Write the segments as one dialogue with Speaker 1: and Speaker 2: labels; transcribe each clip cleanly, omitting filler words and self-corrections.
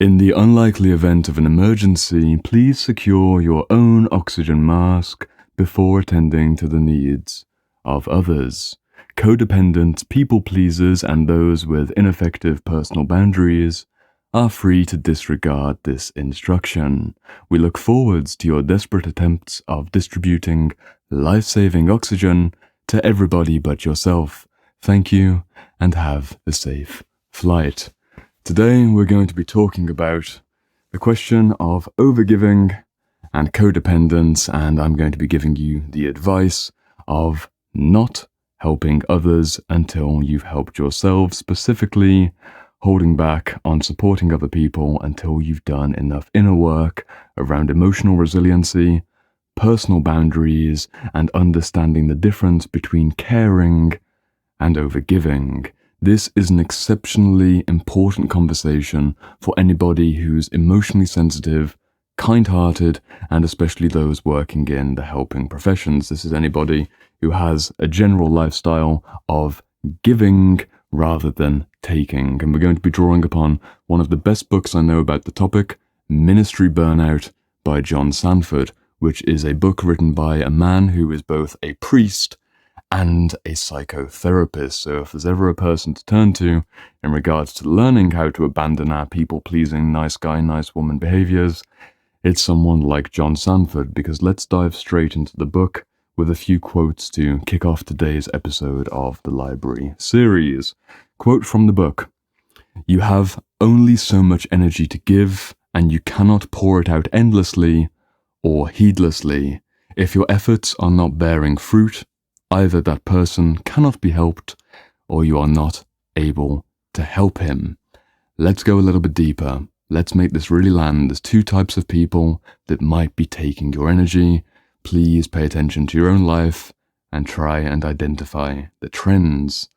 Speaker 1: In the unlikely event of an emergency, please secure your own oxygen mask before attending to the needs of others. Codependent people pleasers and those with ineffective personal boundaries are free to disregard this instruction. We look forward to your desperate attempts of distributing life-saving oxygen to everybody but yourself. Thank you, and have a safe flight. Today we're going to be talking about the question of overgiving and codependence, and I'm going to be giving you the advice of not helping others until you've helped yourself, specifically holding back on supporting other people until you've done enough inner work around emotional resiliency, personal boundaries, and understanding the difference between caring and overgiving. This is an exceptionally important conversation for anybody who's emotionally sensitive, kind-hearted, and especially those working in the helping professions. This is anybody who has a general lifestyle of giving rather than taking. And we're going to be drawing upon one of the best books I know about the topic, Ministry Burnout by John Sanford, which is a book written by a man who is both a priest and a psychotherapist. So if there's ever a person to turn to in regards to learning how to abandon our people-pleasing, nice guy, nice woman behaviors, it's someone like John Sanford, because let's dive straight into the book with a few quotes to kick off today's episode of the Library series. Quote from the book: "You have only so much energy to give, and you cannot pour it out endlessly or heedlessly. If your efforts are not bearing fruit, either that person cannot be helped or you are not able to help him." Let's go a little bit deeper. Let's make this really land. There's two types of people that might be taking your energy. Please pay attention to your own life and try and identify the trends.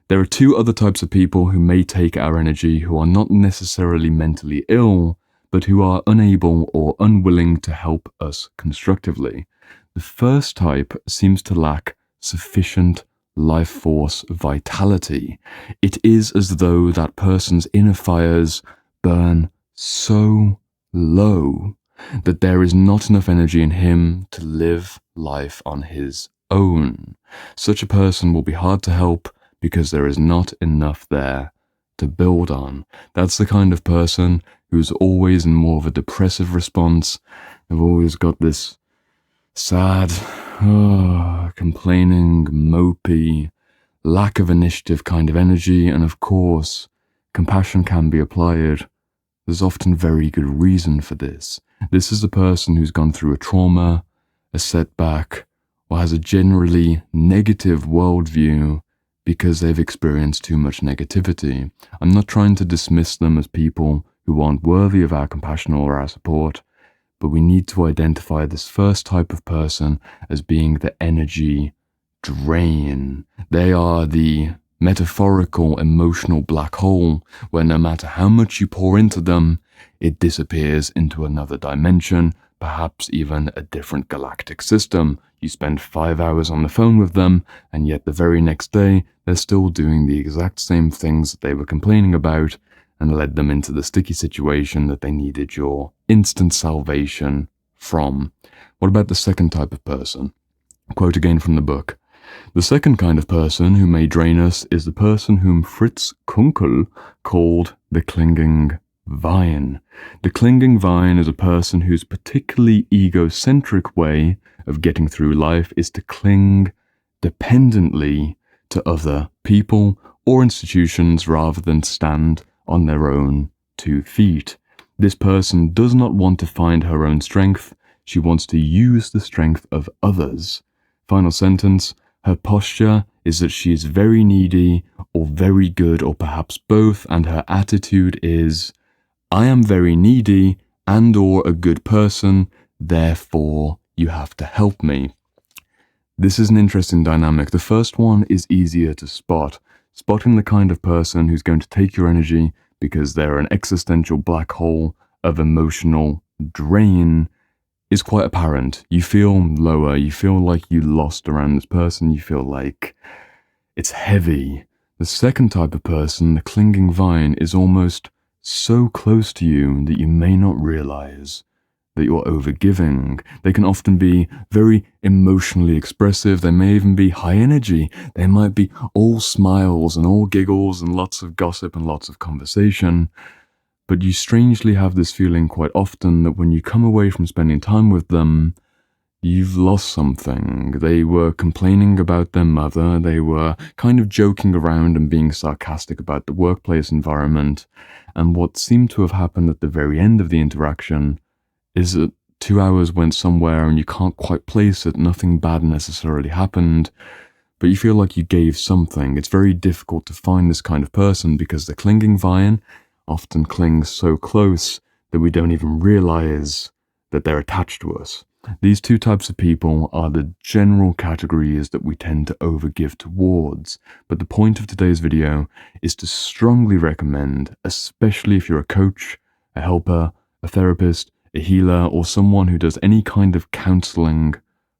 Speaker 1: There are two other types of people who may take our energy who are not necessarily mentally ill, but who are unable or unwilling to help us constructively. The first type seems to lack sufficient life force vitality. It is as though that person's inner fires burn so low that there is not enough energy in him to live life on his own. Such a person will be hard to help because there is not enough there to build on. That's the kind of person who's always in more of a depressive response. They've always got this sad, complaining, mopey, lack of initiative kind of energy, and of course, compassion can be applied. There's often very good reason for this. This is a person who's gone through a trauma, a setback, or has a generally negative worldview because they've experienced too much negativity. I'm not trying to dismiss them as people who aren't worthy of our compassion or our support, but we need to identify this first type of person as being the energy drain. They are the metaphorical emotional black hole where no matter how much you pour into them, it disappears into another dimension, perhaps even a different galactic system. You spend 5 hours on the phone with them, and yet the very next day, they're still doing the exact same things that they were complaining about and led them into the sticky situation that they needed your instant salvation from. What about the second type of person? Quote again from the book: "The second kind of person who may drain us is the person whom Fritz Kunkel called the clinging vine. The clinging vine is a person whose particularly egocentric way of getting through life is to cling dependently to other people or institutions rather than stand on their own 2 feet. This person does not want to find her own strength. She wants to use the strength of others." Final sentence: "Her posture is that she is very needy or very good or perhaps both, and her attitude is, I am very needy and or a good person, therefore you have to help me." This is an interesting dynamic. The first one is easier to spot. Spotting the kind of person who's going to take your energy because they're an existential black hole of emotional drain is quite apparent. You feel lower, you feel like you lost around this person, you feel like it's heavy. The second type of person, the clinging vine, is almost so close to you that you may not realize that you're overgiving. They can often be very emotionally expressive. They may even be high energy. They might be all smiles and all giggles and lots of gossip and lots of conversation. But you strangely have this feeling quite often that when you come away from spending time with them, you've lost something. They were complaining about their mother. They were kind of joking around and being sarcastic about the workplace environment. And what seemed to have happened at the very end of the interaction is that 2 hours went somewhere and you can't quite place it. Nothing bad necessarily happened, but you feel like you gave something. It's very difficult to find this kind of person because the clinging vine often clings so close that we don't even realize that they're attached to us. These two types of people are the general categories that we tend to overgive towards, but the point of today's video is to strongly recommend, especially if you're a coach, a helper, a therapist, a healer, or someone who does any kind of counseling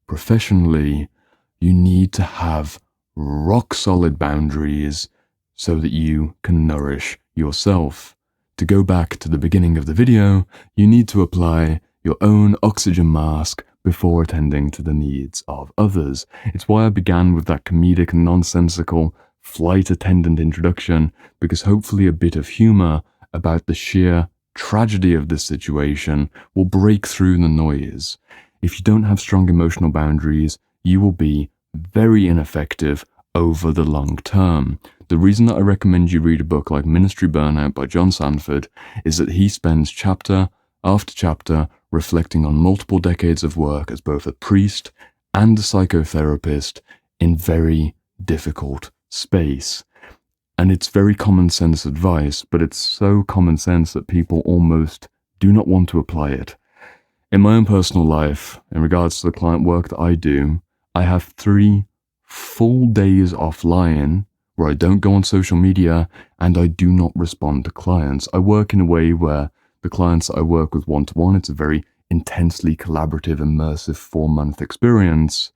Speaker 1: professionally, you need to have rock solid boundaries so that you can nourish yourself. To go back to the beginning of the video, you need to apply your own oxygen mask before attending to the needs of others. It's why I began with that comedic and nonsensical flight attendant introduction, because hopefully a bit of humor about the sheer tragedy of this situation will break through the noise. If you don't have strong emotional boundaries, you will be very ineffective over the long term. The reason that I recommend you read a book like Ministry Burnout by John Sanford is that he spends chapter after chapter reflecting on multiple decades of work as both a priest and a psychotherapist in very difficult space. And it's very common sense advice, but it's so common sense that people almost do not want to apply it. In my own personal life, in regards to the client work that I do, I have 3 full days offline where I don't go on social media and I do not respond to clients. I work in a way where the clients that I work with one-to-one, it's a very intensely collaborative, immersive 4-month experience,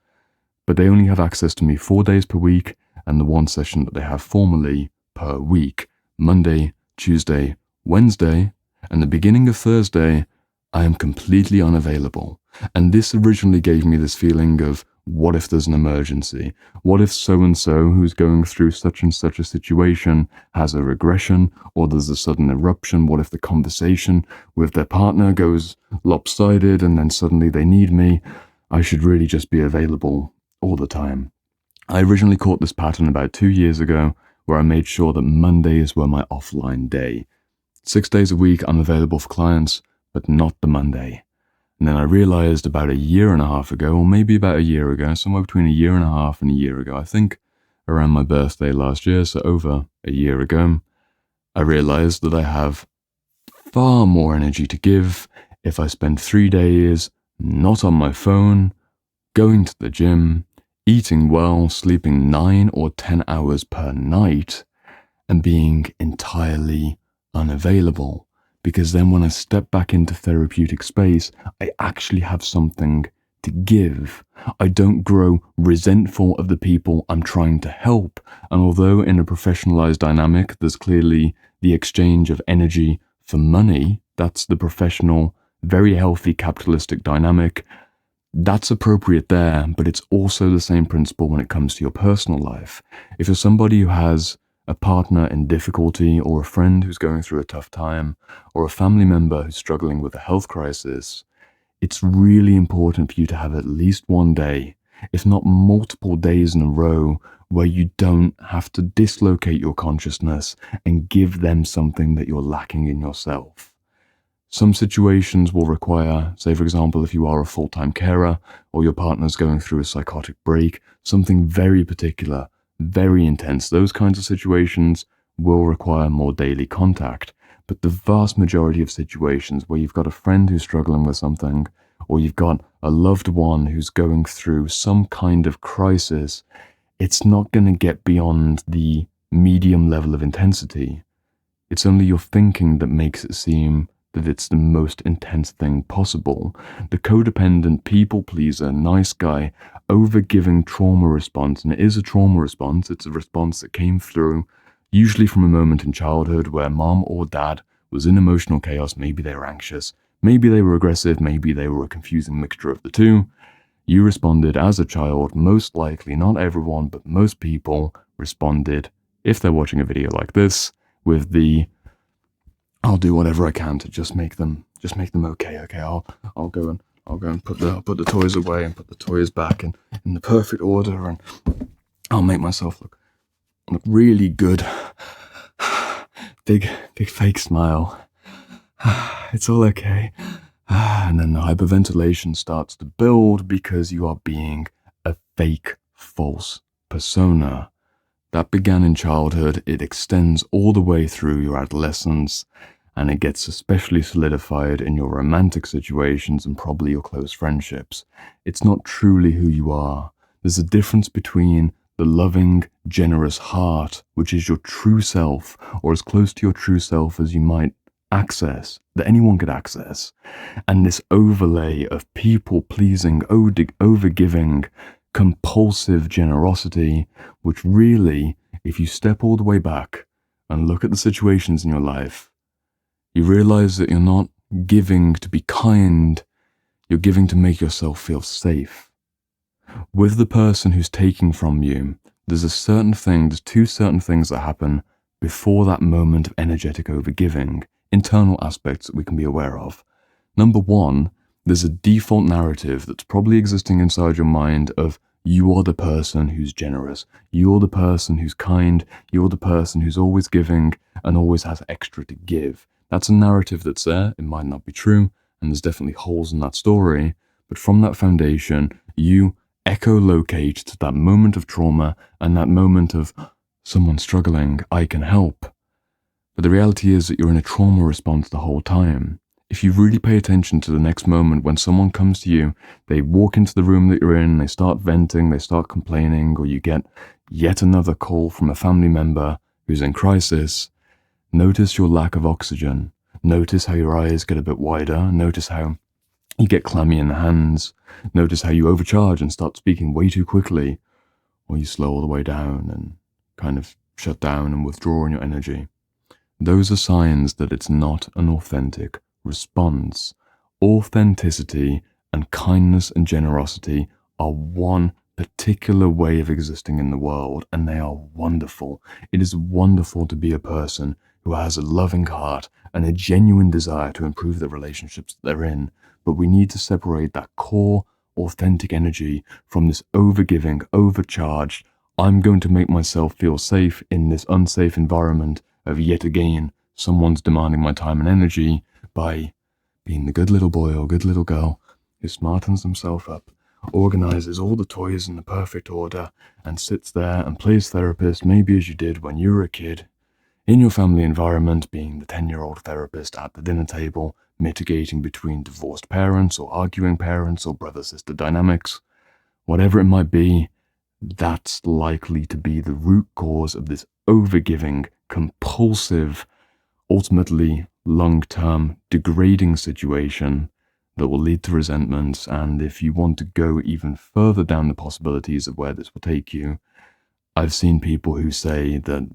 Speaker 1: but they only have access to me 4 days per week and the one session that they have formally per week, Monday, Tuesday, Wednesday, and the beginning of Thursday, I am completely unavailable. And this originally gave me this feeling of, what if there's an emergency? What if so-and-so who's going through such and such a situation has a regression, or there's a sudden eruption? What if the conversation with their partner goes lopsided and then suddenly they need me? I should really just be available all the time. I originally caught this pattern about 2 years ago, where I made sure that Mondays were my offline day. 6 days a week I'm available for clients, but not the Monday. And then I realized about 1.5 years ago, or maybe about 1 year ago, somewhere between 1.5 years and 1 year ago, I think around my birthday last year, so over 1 year ago, I realized that I have far more energy to give if I spend 3 days not on my phone, going to the gym, eating well, sleeping 9 or 10 hours per night, and being entirely unavailable. Because then when I step back into therapeutic space, I actually have something to give. I don't grow resentful of the people I'm trying to help. And although in a professionalized dynamic, there's clearly the exchange of energy for money, that's the professional, very healthy capitalistic dynamic, that's appropriate there, but it's also the same principle when it comes to your personal life. If you're somebody who has a partner in difficulty, or a friend who's going through a tough time, or a family member who's struggling with a health crisis, it's really important for you to have at least one day, if not multiple days in a row, where you don't have to dislocate your consciousness and give them something that you're lacking in yourself. Some situations will require, say for example, if you are a full-time carer, or your partner's going through a psychotic break, something very particular, very intense. Those kinds of situations will require more daily contact. But the vast majority of situations where you've got a friend who's struggling with something, or you've got a loved one who's going through some kind of crisis, it's not going to get beyond the medium level of intensity. It's only your thinking that makes it seem that it's the most intense thing possible. The codependent, people pleaser, nice guy, overgiving trauma response, and it is a trauma response, it's a response that came through usually from a moment in childhood where mom or dad was in emotional chaos. Maybe they were anxious. Maybe they were aggressive. Maybe they were a confusing mixture of the two. You responded as a child, most likely, not everyone, but most people responded, if they're watching a video like this, with the, I'll do whatever I can to just make them okay. Okay, I'll go and put the toys away and put the toys back in the perfect order, and I'll make myself look really good. Big fake smile. It's all okay. And then the hyperventilation starts to build because you are being a fake, false persona. That began in childhood, it extends all the way through your adolescence, and it gets especially solidified in your romantic situations and probably your close friendships. It's not truly who you are. There's a difference between the loving, generous heart, which is your true self, or as close to your true self as you might access, that anyone could access, and this overlay of people-pleasing, overgiving, compulsive generosity, which really, if you step all the way back and look at the situations in your life, you realize that you're not giving to be kind, you're giving to make yourself feel safe. With the person who's taking from you, there's two certain things that happen before that moment of energetic overgiving, internal aspects that we can be aware of. Number one, there's a default narrative that's probably existing inside your mind of you are the person who's generous, you're the person who's kind, you're the person who's always giving and always has extra to give. That's a narrative that's there. It might not be true, and there's definitely holes in that story, but from that foundation, you echolocate to that moment of trauma and that moment of someone struggling, I can help. But the reality is that you're in a trauma response the whole time. If you really pay attention to the next moment when someone comes to you, they walk into the room that you're in, they start venting, they start complaining, or you get yet another call from a family member who's in crisis, notice your lack of oxygen. Notice how your eyes get a bit wider. Notice how you get clammy in the hands. Notice how you overcharge and start speaking way too quickly, or you slow all the way down and kind of shut down and withdraw in your energy. Those are signs that it's not an authentic response. Authenticity and kindness and generosity are one particular way of existing in the world, and they are wonderful. It is wonderful to be a person who has a loving heart and a genuine desire to improve the relationships that they're in, but we need to separate that core, authentic energy from this overgiving, overcharged, I'm going to make myself feel safe in this unsafe environment of yet again someone's demanding my time and energy by being the good little boy or good little girl who smartens himself up, organizes all the toys in the perfect order, and sits there and plays therapist, maybe as you did when you were a kid, in your family environment, being the 10-year-old therapist at the dinner table, mitigating between divorced parents or arguing parents or brother-sister dynamics. Whatever it might be, that's likely to be the root cause of this overgiving, compulsive, ultimately long-term degrading situation that will lead to resentments. And if you want to go even further down the possibilities of where this will take you, I've seen people who say that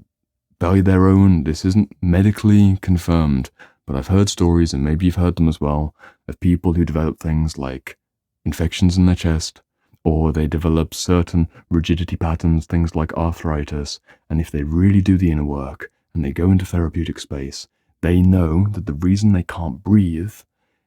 Speaker 1: by their own, this isn't medically confirmed, but I've heard stories, and maybe you've heard them as well, of people who develop things like infections in their chest, or they develop certain rigidity patterns, things like arthritis, and if they really do the inner work and they go into therapeutic space, they know that the reason they can't breathe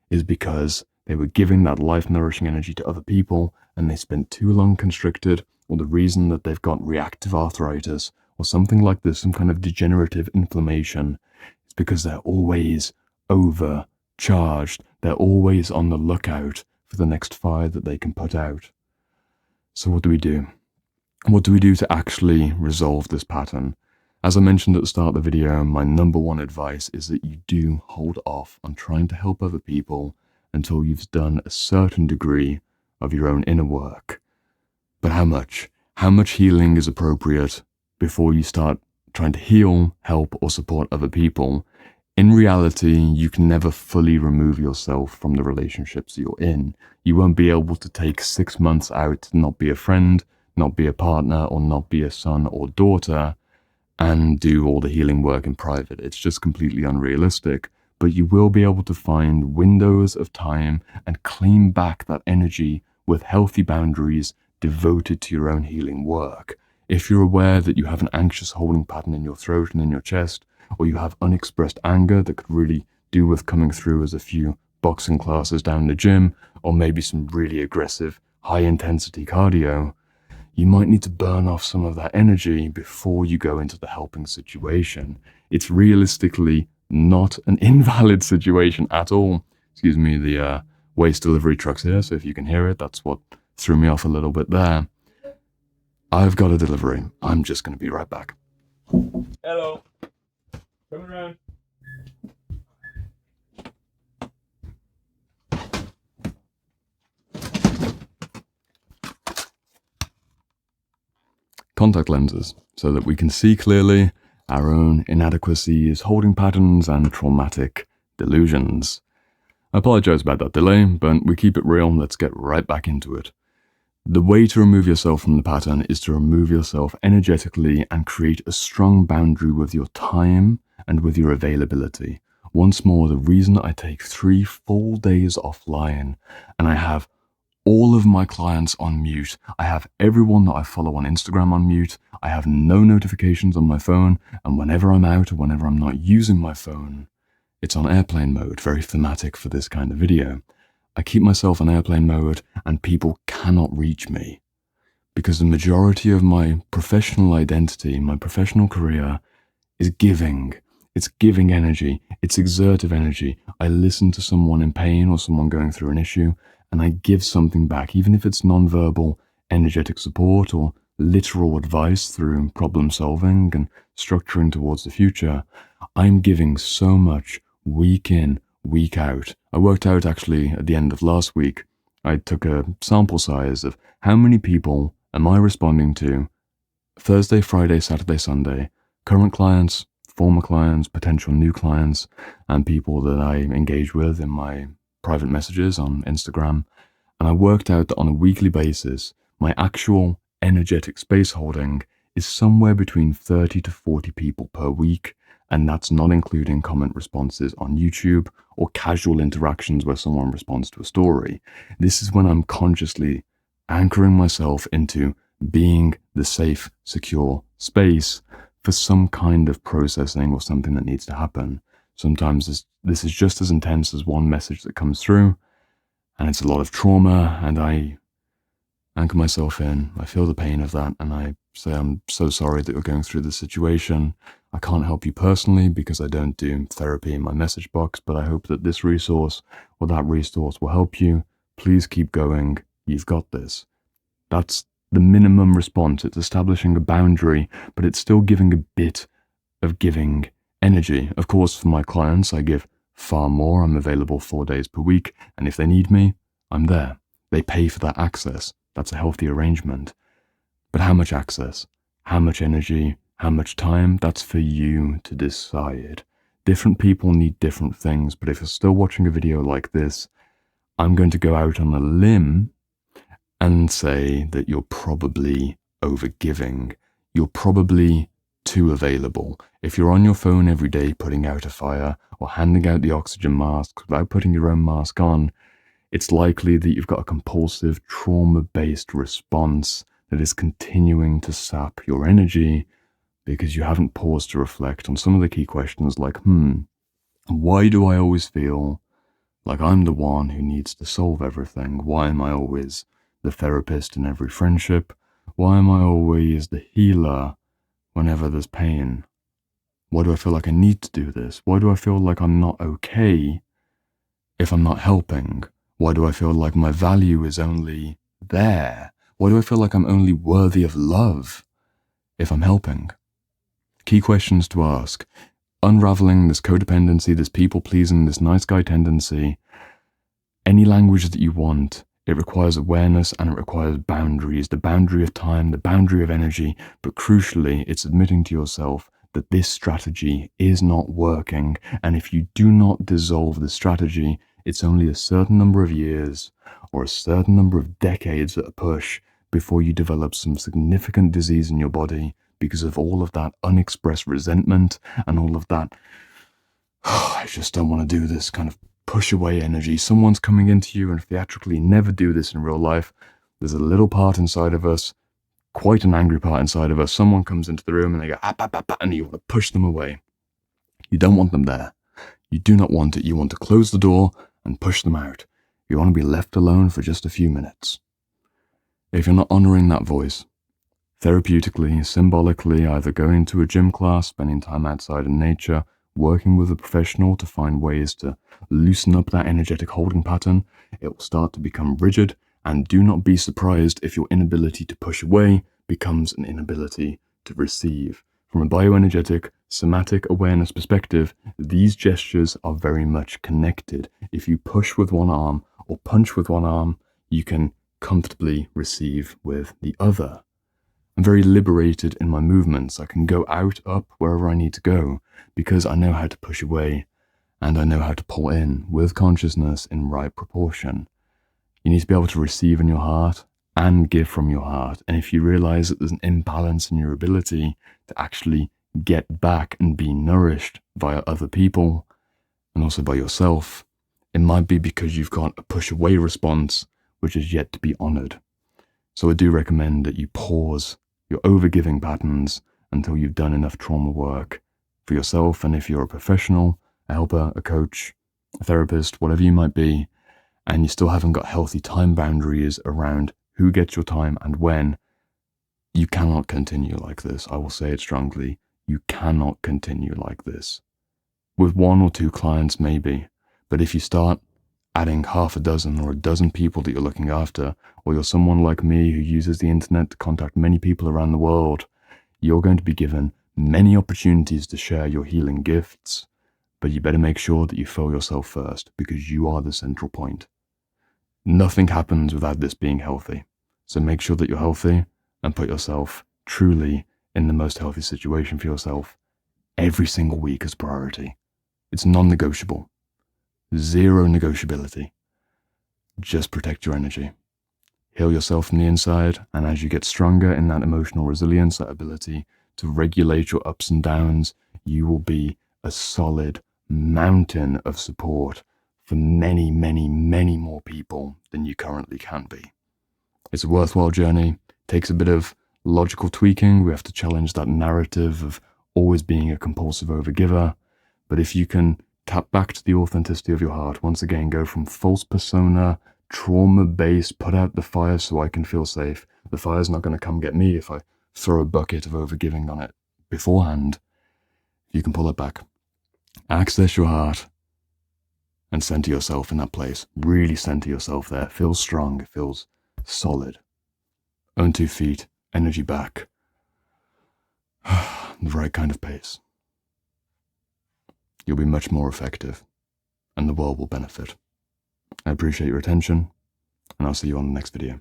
Speaker 1: is because they were giving that life-nourishing energy to other people and they spent too long constricted, or the reason that they've got reactive arthritis or something like this, some kind of degenerative inflammation, is because they're always overcharged. They're always on the lookout for the next fire that they can put out. So what do we do? What do we do to actually resolve this pattern? As I mentioned at the start of the video, my number one advice is that you do hold off on trying to help other people until you've done a certain degree of your own inner work. But how much? How much healing is appropriate before you start trying to heal, help, or support other people? In reality, you can never fully remove yourself from the relationships you're in. You won't be able to take 6 months out to not be a friend, not be a partner, or not be a son or daughter, and do all the healing work in private. It's just completely unrealistic. but you will be able to find windows of time and claim back that energy with healthy boundaries devoted to your own healing work. If you're aware that you have an anxious holding pattern in your throat and in your chest, or you have unexpressed anger that could really do with coming through as a few boxing classes down the gym, or maybe some really aggressive, high-intensity cardio, you might need to burn off some of that energy before you go into the helping situation. It's realistically not an invalid situation at all. Excuse me, the waste delivery truck's here, so if you can hear it, that's what threw me off a little bit there. I've got a delivery. I'm just going to be right back.
Speaker 2: Hello. Coming around.
Speaker 1: Contact lenses, so that we can see clearly our own inadequacies, holding patterns, and traumatic delusions. I apologize about that delay, but we keep it real. Let's get right back into it. The way to remove yourself from the pattern is to remove yourself energetically and create a strong boundary with your time and with your availability. Once more, the reason I take 3 full days offline and I have all of my clients on mute, I have everyone that I follow on Instagram on mute, I have no notifications on my phone, and whenever I'm out or whenever I'm not using my phone, it's on airplane mode, very thematic for this kind of video. I keep myself on airplane mode and people cannot reach me because the majority of my professional identity, my professional career is giving. It's giving energy. It's exertive energy. I listen to someone in pain or someone going through an issue and I give something back, even if it's non-verbal energetic support or literal advice through problem solving and structuring towards the future. I'm giving so much week in, week out. I worked out actually at the end of last week, I took a sample size of how many people am I responding to Thursday, Friday, Saturday, Sunday, current clients, former clients, potential new clients, and people that I engage with in my private messages on Instagram. And I worked out that on a weekly basis, my actual energetic space holding is somewhere between 30 to 40 people per week. And that's not including comment responses on YouTube or casual interactions where someone responds to a story. This is when I'm consciously anchoring myself into being the safe, secure space for some kind of processing or something that needs to happen. Sometimes this is just as intense as one message that comes through, and it's a lot of trauma, and I anchor myself in. I feel the pain of that, and I say, I'm so sorry that you're going through this situation. I can't help you personally because I don't do therapy in my message box, but I hope that this resource or that resource will help you. Please keep going. You've got this. That's the minimum response. It's establishing a boundary, but it's still giving a bit of giving energy. Of course, for my clients, I give far more. I'm available 4 days per week, and if they need me, I'm there. They pay for that access. That's a healthy arrangement. But how much access? How much energy? How much time? That's for you to decide. Different people need different things, but if you're still watching a video like this, I'm going to go out on a limb and say that you're probably overgiving. You're probably too available. If you're on your phone every day putting out a fire or handing out the oxygen masks without putting your own mask on, it's likely that you've got a compulsive trauma-based response that is continuing to sap your energy because you haven't paused to reflect on some of the key questions like, why do I always feel like I'm the one who needs to solve everything? Why am I always the therapist in every friendship? Why am I always the healer whenever there's pain? Why do I feel like I need to do this? Why do I feel like I'm not okay if I'm not helping? Why do I feel like my value is only there? Why do I feel like I'm only worthy of love if I'm helping? Key questions to ask. Unraveling this codependency, this people-pleasing, this nice guy tendency. Any language that you want, it requires awareness and it requires boundaries. The boundary of time, the boundary of energy, but crucially, it's admitting to yourself that this strategy is not working. And if you do not dissolve the strategy, it's only a certain number of years or a certain number of decades at a push before you develop some significant disease in your body because of all of that unexpressed resentment and all of that I just don't want to do this kind of push away energy. Someone's coming into you, and theatrically never do this in real life. There's a little part inside of us, quite an angry part inside of us. Someone comes into the room and they go, and you want to push them away. You don't want them there. You do not want it. You want to close the door and push them out. You want to be left alone for just a few minutes. If you're not honoring that voice, therapeutically, symbolically, either going to a gym class, spending time outside in nature, working with a professional to find ways to loosen up that energetic holding pattern, it will start to become rigid, and do not be surprised if your inability to push away becomes an inability to receive. From a bioenergetic, somatic awareness perspective, these gestures are very much connected. If you push with one arm or punch with one arm, you can comfortably receive with the other. I'm very liberated in my movements. I can go out, up, wherever I need to go, because I know how to push away, and I know how to pull in with consciousness in right proportion. You need to be able to receive in your heart and give from your heart. And if you realize that there's an imbalance in your ability to actually get back and be nourished via other people, and also by yourself, it might be because you've got a push away response which is yet to be honored. So I do recommend that you pause your overgiving patterns until you've done enough trauma work for yourself. And if you're a professional, a helper, a coach, a therapist, whatever you might be, and you still haven't got healthy time boundaries around who gets your time and when, you cannot continue like this. I will say it strongly. You cannot continue like this. With 1 or 2 clients, maybe. But if you start adding half a dozen or a dozen people that you're looking after, or you're someone like me who uses the internet to contact many people around the world, you're going to be given many opportunities to share your healing gifts. But you better make sure that you fill yourself first, because you are the central point. Nothing happens without this being healthy. So make sure that you're healthy and put yourself truly in the most healthy situation for yourself every single week as priority. It's non-negotiable. Zero negotiability. Just protect your energy. Heal yourself from the inside, and as you get stronger in that emotional resilience, that ability to regulate your ups and downs, you will be a solid mountain of support for many, many, many more people than you currently can be. It's a worthwhile journey. It takes a bit of logical tweaking. We have to challenge that narrative of always being a compulsive overgiver. But if you can tap back to the authenticity of your heart, once again, go from false persona, trauma-based, put out the fire so I can feel safe. The fire's not going to come get me if I throw a bucket of overgiving on it beforehand. You can pull it back. Access your heart and center yourself in that place. Really center yourself there. It feels strong. It feels solid. Own 2 feet. Energy back. The right kind of pace. You'll be much more effective, and the world will benefit. I appreciate your attention, and I'll see you on the next video.